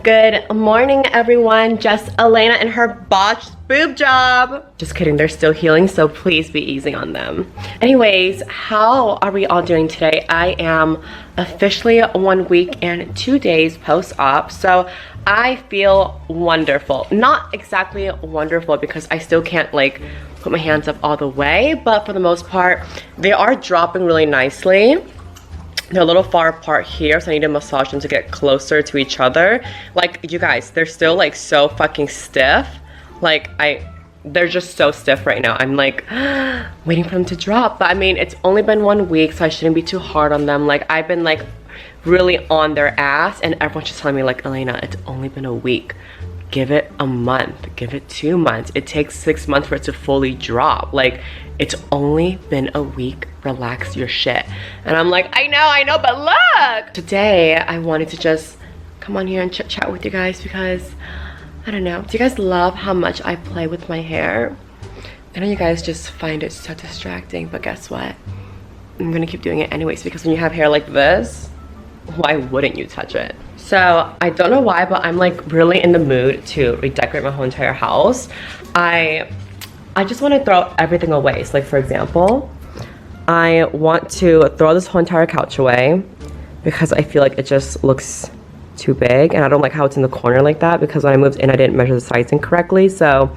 Good morning, everyone. Just Elena and her botched boob job. Just kidding, they're still healing, so please be easy on them. Anyways, how are we all doing today? I am officially 1 week and 2 days post-op, so I feel wonderful. Not exactly wonderful because I still can't like put my hands up all the way, but for the most part, they are dropping really nicely. They're a little far apart here, so I need to massage them to get closer to each other. Like, you guys, they're still like so fucking stiff. Like, they're just so stiff right now. I'm like waiting for them to drop, but I mean, it's only been 1 week, so I shouldn't be too hard on them. Like, I've been like really on their ass, and everyone's just telling me like, Elena, it's only been a week. Give it a month, give it 2 months. It takes 6 months for it to fully drop. Like, it's only been a week. Relax your shit. And I'm like, I know, but look! Today, I wanted to just come on here and chit chat with you guys because, I don't know. Do you guys love how much I play with my hair? I know you guys just find it so distracting, but guess what? I'm gonna keep doing it anyways because when you have hair like this, why wouldn't you touch it? So, I don't know why, but I'm like really in the mood to redecorate my whole entire house. I just want to throw everything away. So like, for example, I want to throw this whole entire couch away because I feel like it just looks too big, and I don't like how it's in the corner like that because when I moved in, I didn't measure the sizing correctly. So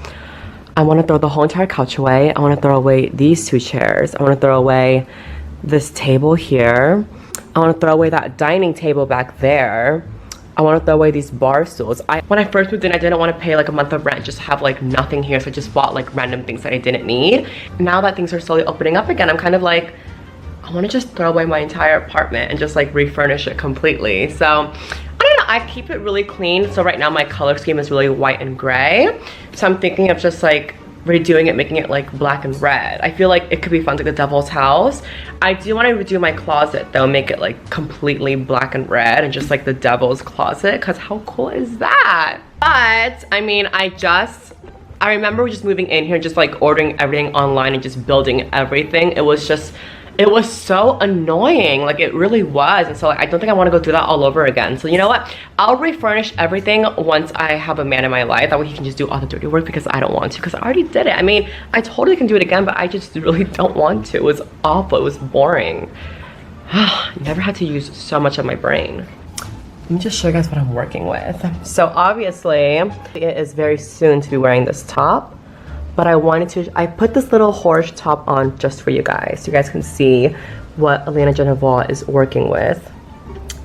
I want to throw the whole entire couch away. I want to throw away these 2 chairs. I want to throw away this table here. I want to throw away that dining table back there. I want to throw away these bar stools. When I first moved in, I didn't want to pay like a month of rent, just have like nothing here, so I just bought like random things that I didn't need. Now that things are slowly opening up again, I'm kind of like, I want to just throw away my entire apartment and just like refurnish it completely. So I don't know, I keep it really clean. So right now my color scheme is really white and gray. So I'm thinking of just like redoing it, making it like black and red. I feel like it could be fun, like the devil's house. I do want to redo my closet though, make it like completely black and red and just like the devil's closet, because how cool is that? But I mean, I remember just moving in here, just like ordering everything online and just building everything. It was so annoying, like it really was. And so like, I don't think I want to go through that all over again. So you know what, I'll refurnish everything once I have a man in my life. That way he can just do all the dirty work because I don't want to, because I already did it. I mean, I totally can do it again, but I just really don't want to. It was awful, it was boring. Never had to use so much of my brain. Let me just show you guys what I'm working with. So obviously it is very soon to be wearing this top, but I put this little horse top on just for you guys, so you guys can see what Elena Genevois is working with.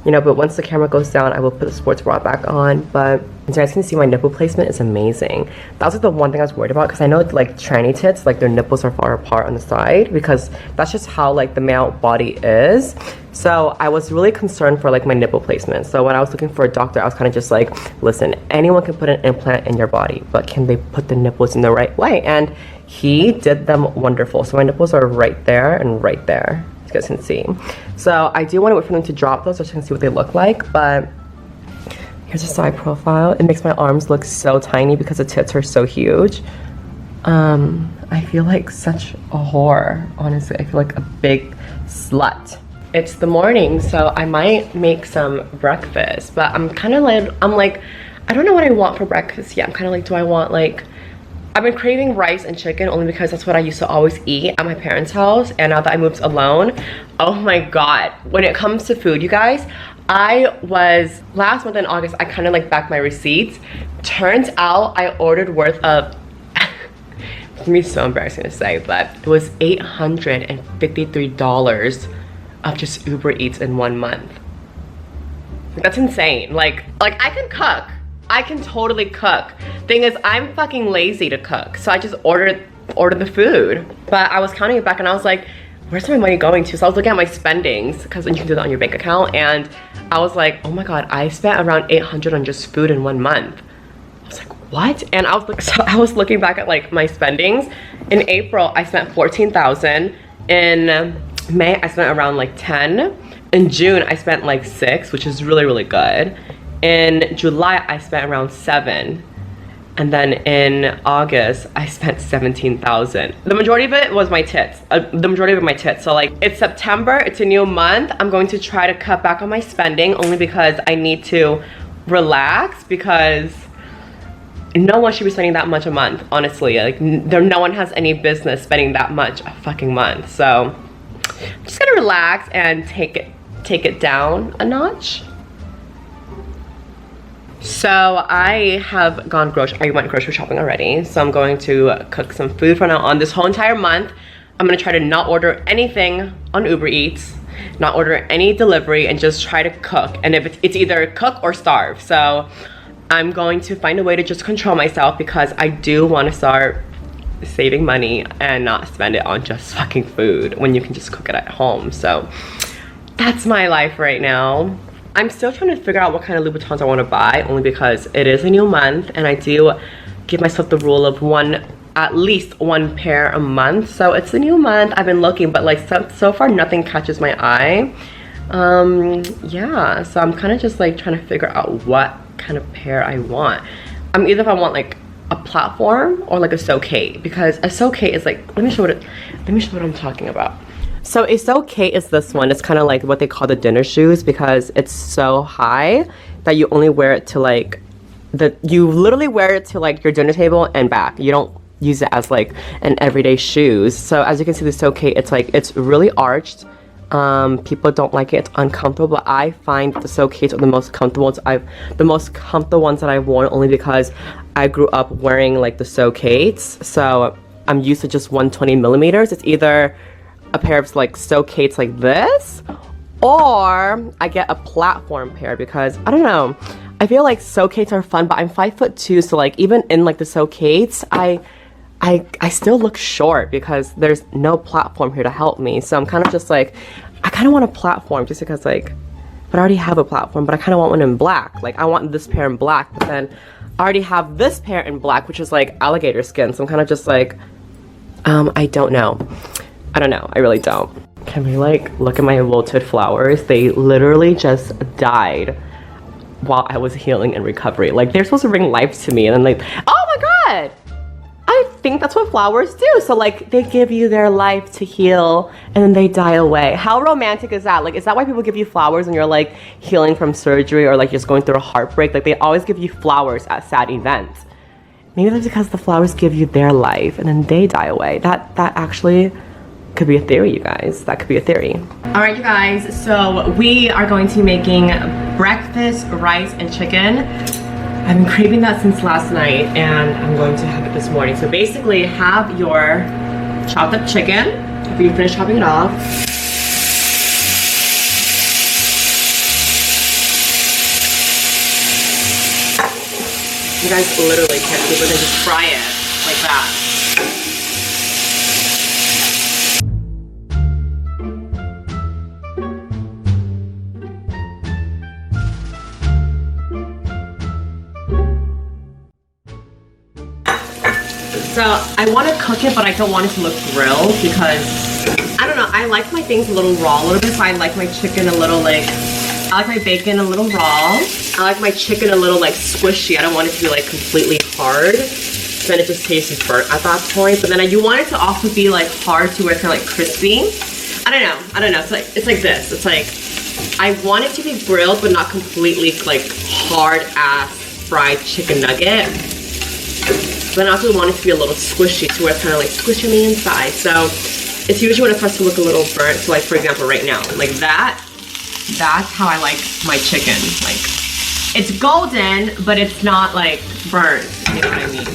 You know, but once the camera goes down, I will put the sports bra back on. But as you guys can see, my nipple placement is amazing. That was like the one thing I was worried about, because I know like tranny tits, like their nipples are far apart on the side, because that's just how like the male body is. So I was really concerned for like my nipple placement. So when I was looking for a doctor, I was kind of just like, listen, anyone can put an implant in your body, but can they put the nipples in the right way? And he did them wonderful. So my nipples are right there and right there, as you guys can see. So I do want to wait for them to drop those so you can see what they look like. But here's a side profile. It makes my arms look so tiny because the tits are so huge. I feel like such a whore, honestly. I feel like a big slut. It's the morning, so I might make some breakfast, but I'm like, I don't know what I want for breakfast yet. I'm kind of like, do I want like, I've been craving rice and chicken only because that's what I used to always eat at my parents' house, and now that I moved alone, oh my god, when it comes to food, you guys, last month in August, I kind of like backed my receipts. Turns out I ordered worth of, it's gonna be so embarrassing to say, but it was $853 of just Uber Eats in 1 month. That's insane. Like I can cook. I can totally cook. Thing is, I'm fucking lazy to cook, so I just ordered the food. But I was counting it back and I was like, where's my money going to? So I was looking at my spendings, because you can do that on your bank account, and I was like, oh my god, I spent around $800 on just food in 1 month. I was like, what? And I was like, so I was looking back at like my spendings. In April, I spent $14,000. In May, I spent around like 10. In June, I spent like 6, which is really, really good. In July, I spent around 7. And then in August, I spent $17,000. The majority of it was my tits. So like, it's September, it's a new month. I'm going to try to cut back on my spending only because I need to relax because no one should be spending that much a month, honestly. Like, no one has any business spending that much a fucking month. So I'm just gonna relax and take it down a notch. So I went grocery shopping already. So I'm going to cook some food from now on. This whole entire month, I'm gonna try to not order anything on Uber Eats, not order any delivery, and just try to cook. And if it's either cook or starve. So I'm going to find a way to just control myself because I do want to start saving money and not spend it on just fucking food when you can just cook it at home. So that's my life right now. I'm still trying to figure out what kind of Louboutins I want to buy, only because it is a new month and I do give myself the rule of at least one pair a month. So it's a new month. I've been looking, but like so far nothing catches my eye. Yeah, so I'm kind of just like trying to figure out what kind of pair I want. Either if I want like a platform or like a Sokate, because a Sokate is like, let me show what I'm talking about. So a Sokate is this one. It's kind of like what they call the dinner shoes because it's so high that you only wear it to like you literally wear it to like your dinner table and back. You don't use it as like an everyday shoes. So as you can see, the Sokate, it's really arched. People don't like it. It's uncomfortable, but I find the Sokates are the most comfortable ones that I've worn, only because I grew up wearing like the Sokates. So I'm used to just 120 millimeters. It's either a pair of like Sokates like this, or I get a platform pair because I don't know. I feel like Sokates are fun, but I'm 5'2", so like even in like the Sokates, I still look short because there's no platform here to help me. So I'm kind of just like, I kind of want a platform just because like, but I already have a platform, but I kind of want one in black. Like I want this pair in black, but then I already have this pair in black, which is like alligator skin. So I'm kind of just like, I don't know. I don't know. I really don't. Can we like look at my wilted flowers? They literally just died while I was healing and recovery. Like they're supposed to bring life to me, and then like, oh my god! I think that's what flowers do. So like they give you their life to heal and then they die away. How romantic is that? Like, is that why people give you flowers when you're like healing from surgery or like just going through a heartbreak? Like they always give you flowers at sad events. Maybe that's because the flowers give you their life and then they die away. That actually could be a theory, you guys. That could be a theory. All right, you guys. So we are going to be making breakfast, rice, and chicken. I've been craving that since last night and I'm going to have it this morning. So basically have your chopped up chicken after you finish chopping it off. You guys literally can't do it, and just fry it like that. So I want to cook it, but I don't want it to look grilled because, I don't know, I like my things a little raw a little bit. So I like my chicken a little like, I like my bacon a little raw. I like my chicken a little like squishy. I don't want it to be like completely hard. Then it just tastes burnt at that point. But then I do want it to also be like hard to where it's kind of like crispy. I don't know. It's like this. It's like, I want it to be grilled, but not completely like hard ass fried chicken nugget. But I also want it to be a little squishy to where it's kind of like squishy on the inside. So it's usually when it starts to look a little burnt. So like for example right now, like that's how I like my chicken. Like it's golden, but it's not like burnt, you know what I mean?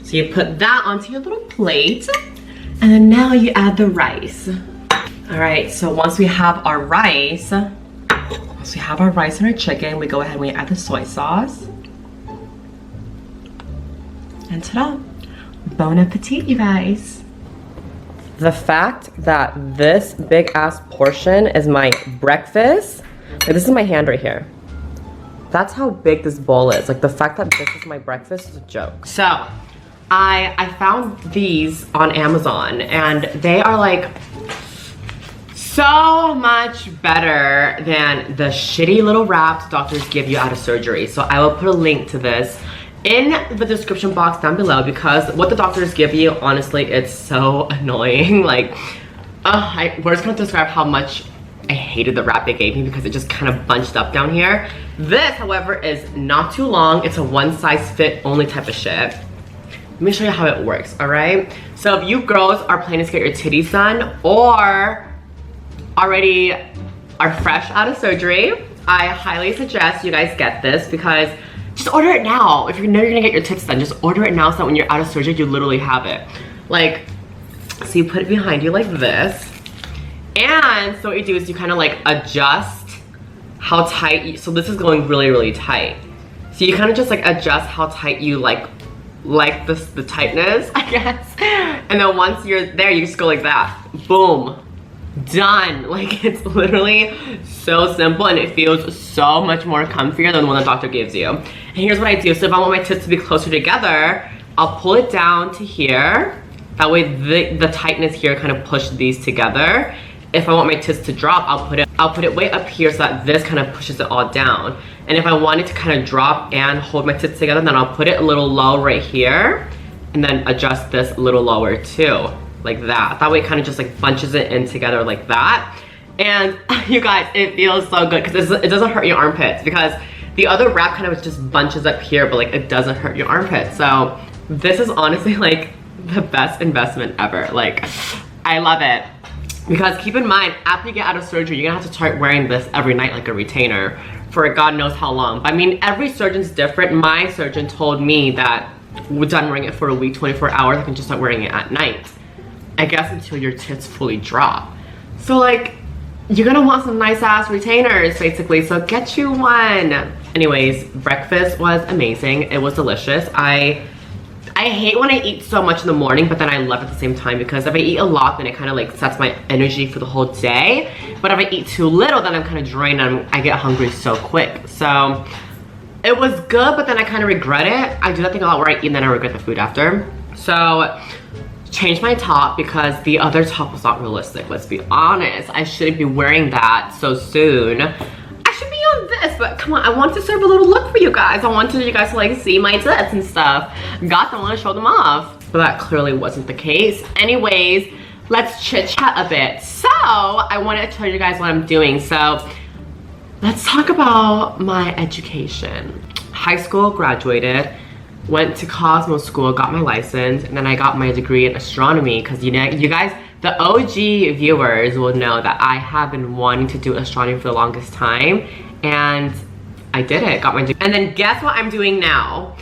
So you put that onto your little plate, and then now you add the rice. All right, so once we have our rice and our chicken, we go ahead and we add the soy sauce. And ta-da! Bon appetit, you guys. The fact that this big ass portion is my breakfast, like this is my hand right here. That's how big this bowl is. Like the fact that this is my breakfast is a joke. So I found these on Amazon and they are like so much better than the shitty little wraps doctors give you out of surgery. So I will put a link to this in the description box down below, because what the doctors give you, honestly, it's so annoying. Like, words can't describe how much I hated the wrap they gave me because it just kind of bunched up down here. This, however, is not too long. It's a one size fit only type of shit. Let me show you how it works, all right? So if you girls are planning to get your titties done or already are fresh out of surgery, I highly suggest you guys get this because just order it now. If you know you're gonna get your tits done, just order it now so that when you're out of surgery, you literally have it. Like, so you put it behind you like this. And so what you do is you kind of like adjust how tight so this is going really, really tight. So you kind of just like adjust how tight you like this, the tightness, I guess. And then once you're there, you just go like that. Boom. Done. Like, it's literally so simple and it feels so much more comfier than the one the doctor gives you. And here's what I do. So if I want my tits to be closer together, I'll pull it down to here. That way the tightness here kind of push these together. If I want my tits to drop, I'll put it way up here so that this kind of pushes it all down. And if I want it to kind of drop and hold my tits together, then I'll put it a little low right here and then adjust this a little lower too, like that. That way it kind of just like bunches it in together like that. And you guys, it feels so good because it doesn't hurt your armpits, because the other wrap kind of just bunches up here, but like it doesn't hurt your armpits. So this is honestly like the best investment ever. Like, I love it. Because keep in mind, after you get out of surgery, you're gonna have to start wearing this every night like a retainer for God knows how long. I mean, every surgeon's different. My surgeon told me that we're done wearing it for a week, 24 hours, I can just start wearing it at night. I guess until your tits fully drop. So like, you're gonna want some nice ass retainers basically, so get you one. Anyways, breakfast was amazing. It was delicious. I hate when I eat so much in the morning, but then I love it at the same time, because if I eat a lot, then it kind of like sets my energy for the whole day. But if I eat too little, then I'm kind of drained and I get hungry so quick. So it was good, but then I kind of regret it. I do that thing a lot where I eat and then I regret the food after. So changed my top because the other top was not realistic, let's be honest. I shouldn't be wearing that so soon. I should be on this, but come on, I want to serve a little look for you guys. I wanted you guys to like see my tits and stuff. Don't want to show them off, but that clearly wasn't the case. Anyways, let's chit chat a bit. So I wanted to tell you guys what I'm doing. So let's talk about my education. High school, graduated, went to Cosmo School, got my license, and then I got my degree in astronomy, because you know, you guys, the OG viewers will know that I have been wanting to do astronomy for the longest time, and I did it, got my degree. And then guess what I'm doing now?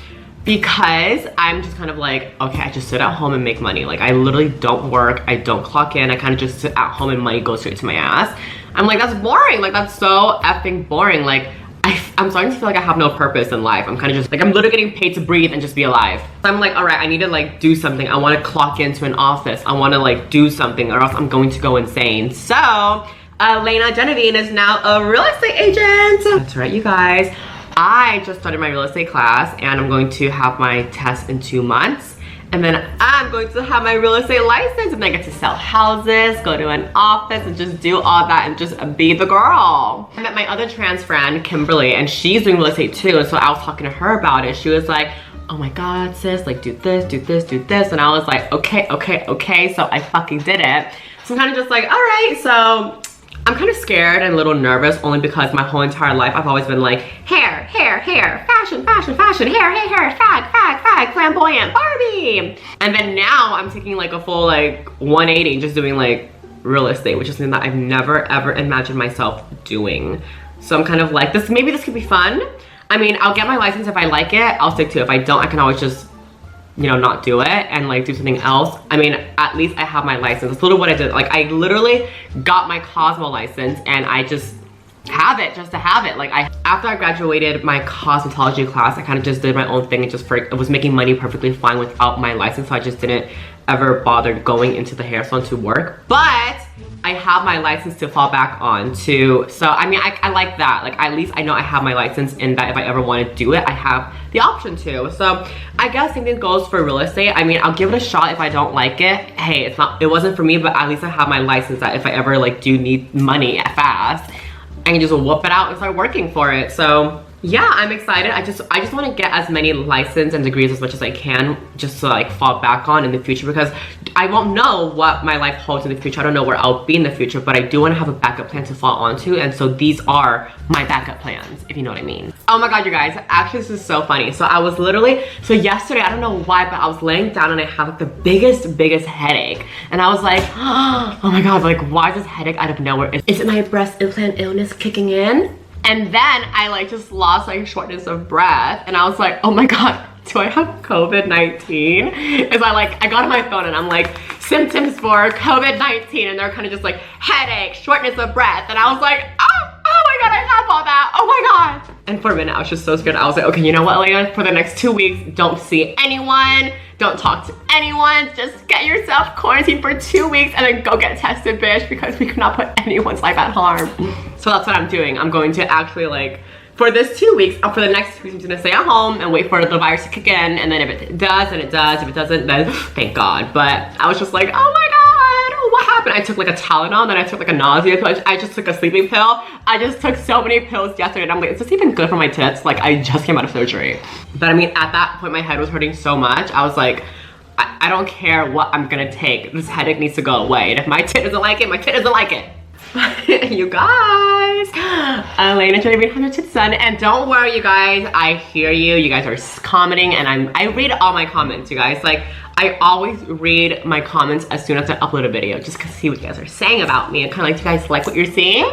Because I'm just kind of like, okay, I just sit at home and make money. Like, I literally don't work, I don't clock in, I kind of just sit at home and money goes straight to my ass. I'm like, that's boring, like that's so effing boring. Like, I'm starting to feel like I have no purpose in life. I'm kind of just like, I'm literally getting paid to breathe and just be alive. So I'm like, all right, I need to like do something. I want to clock into an office. I want to like do something or else I'm going to go insane. So Elena Genevieve is now a real estate agent. That's right, you guys. I just started my real estate class and I'm going to have my test in 2 months. And then I'm going to have my real estate license and I get to sell houses, go to an office and just do all that and just be the girl. I met my other trans friend, Kimberly, and she's doing real estate too. And so I was talking to her about it. She was like, oh my God, sis, like do this, do this, do this. And I was like, okay, okay, okay. So I fucking did it. So I'm kind of just like, all right, so I'm kind of scared and a little nervous only because my whole entire life I've always been like hair, hair, hair, fashion, fashion, fashion, hair, hair, hair, fag, fag, fag, flamboyant, Barbie. And then now I'm taking like a full like 180, just doing like real estate, which is something that I've never ever imagined myself doing. So I'm kind of like, maybe this could be fun. I mean, I'll get my license if I like it, I'll stick to it. If I don't, I can always just, you know, not do it and like do something else. I mean, at least I have my license. That's literally what I did. Like, I literally got my Cosmo license and I just have it just to have it. Like, after I graduated my cosmetology class, I kind of just did my own thing and just it was making money perfectly fine without my license. So I just didn't ever bother going into the hair salon to work. But I have my license to fall back on too. So I mean, I like that. Like, at least I know I have my license and that if I ever want to do it, I have the option to. So I guess same thing goes for real estate. I mean, I'll give it a shot. If I don't like it, hey, it wasn't for me, but at least I have my license that if I ever like do need money fast, I can just whoop it out and start working for it. So yeah, I'm excited. I just want to get as many license and degrees as much as I can just to like fall back on in the future, because I won't know what my life holds in the future. I don't know where I'll be in the future, but I do want to have a backup plan to fall onto, and so these are my backup plans, if you know what I mean. Oh my god, you guys, actually this is so funny. So I was literally, so yesterday, I don't know why, but I was laying down and I have like the biggest headache, and I was like, oh my god, like why is this headache out of nowhere? Is it my breast implant illness kicking in? And then I like just lost like shortness of breath, and I was like, oh my god, do I have COVID-19? Is I got on my phone and I'm like, symptoms for COVID-19, and they're kind of just like headache, shortness of breath, and I was like, oh my god, I have all that, oh my god. And for a minute I was just so scared. I was like, okay, you know what, Elena, for the next 2 weeks, don't see anyone, don't talk to anyone, just get yourself quarantined for 2 weeks and then go get tested, bitch, because we cannot put anyone's life at harm. So that's what I'm doing. I'm going to actually like, for this 2 weeks, for the next 2 weeks, I'm just gonna stay at home and wait for the virus to kick in, and then if it does, then it does. If it doesn't, then thank God. But I was just like, oh my god, what happened? I took like a Tylenol, then I took like a nausea pill. I just took a sleeping pill. I just took so many pills yesterday, and I'm like, is this even good for my tits? Like, I just came out of surgery. But I mean, at that point, my head was hurting so much. I was like, I don't care what I'm gonna take. This headache needs to go away. And if my tit doesn't like it, my tit doesn't like it. You guys, Elena trying to have your tits done, and don't worry, you guys, I hear you. You guys are commenting, and I read all my comments, you guys. Like, I always read my comments as soon as I upload a video, just to see what you guys are saying about me and kind of like, do you guys like what you're seeing?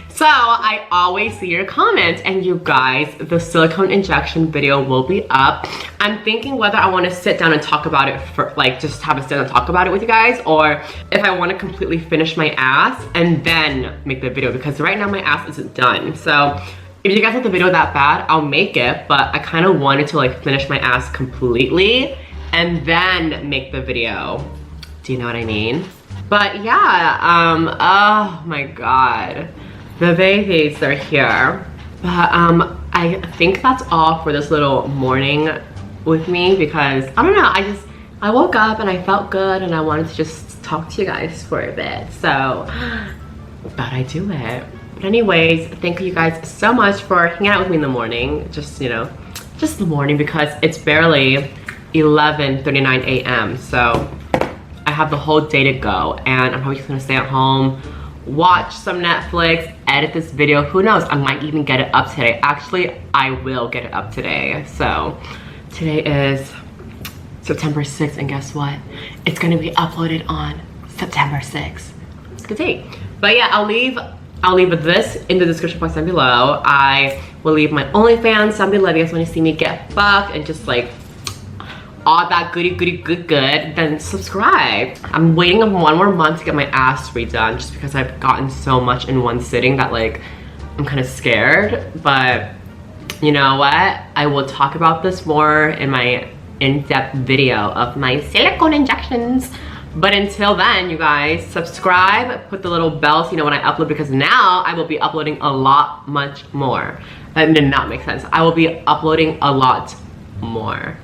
So I always see your comments, and you guys, the silicone injection video will be up. I'm thinking whether I want to sit down and talk about it for like, just have a sit down and talk about it with you guys, or if I want to completely finish my ass and then make the video, because right now my ass isn't done. So if you guys want the video that bad, I'll make it, but I kind of wanted to like finish my ass completely and then make the video. Do you know what I mean? But yeah, oh my god. The babies are here. But I think that's all for this little morning with me, because I don't know, I woke up and I felt good and I wanted to just talk to you guys for a bit. So, thought I'd do it. But anyways, thank you guys so much for hanging out with me in the morning. Just, you know, just the morning, because it's barely 11:39 a.m. So I have the whole day to go, and I'm probably just gonna stay at home, watch some Netflix, edit this video. Who knows, I might even get it up today. Actually, I will get it up today. So today is September 6th, and guess what? It's gonna be uploaded on September 6th. It's a good date. But yeah, I'll leave this in the description box down below. I will leave my OnlyFans down below if you guys want to see me get fucked and just like all that good, then subscribe. I'm waiting 1 more month to get my ass redone, just because I've gotten so much in one sitting that like I'm kind of scared. But you know what? I will talk about this more in my in-depth video of my silicone injections. But until then, you guys, subscribe, put the little bell so you know when I upload, because now I will be uploading a lot much more. That did not make sense. I will be uploading a lot more.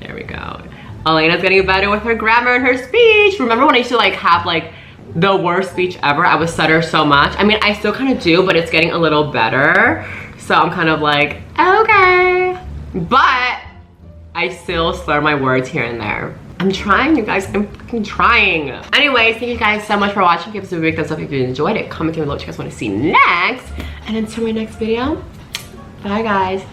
There we go. Elena's getting better with her grammar and her speech. Remember when I used to like have like the worst speech ever? I would stutter so much. I mean, I still kind of do, but it's getting a little better. So I'm kind of like, okay. But I still slur my words here and there. I'm trying, you guys. I'm fucking trying. Anyways, thank you guys so much for watching. Give us a big thumbs up if you enjoyed it. Comment down below what you guys want to see next. And until my next video, bye guys.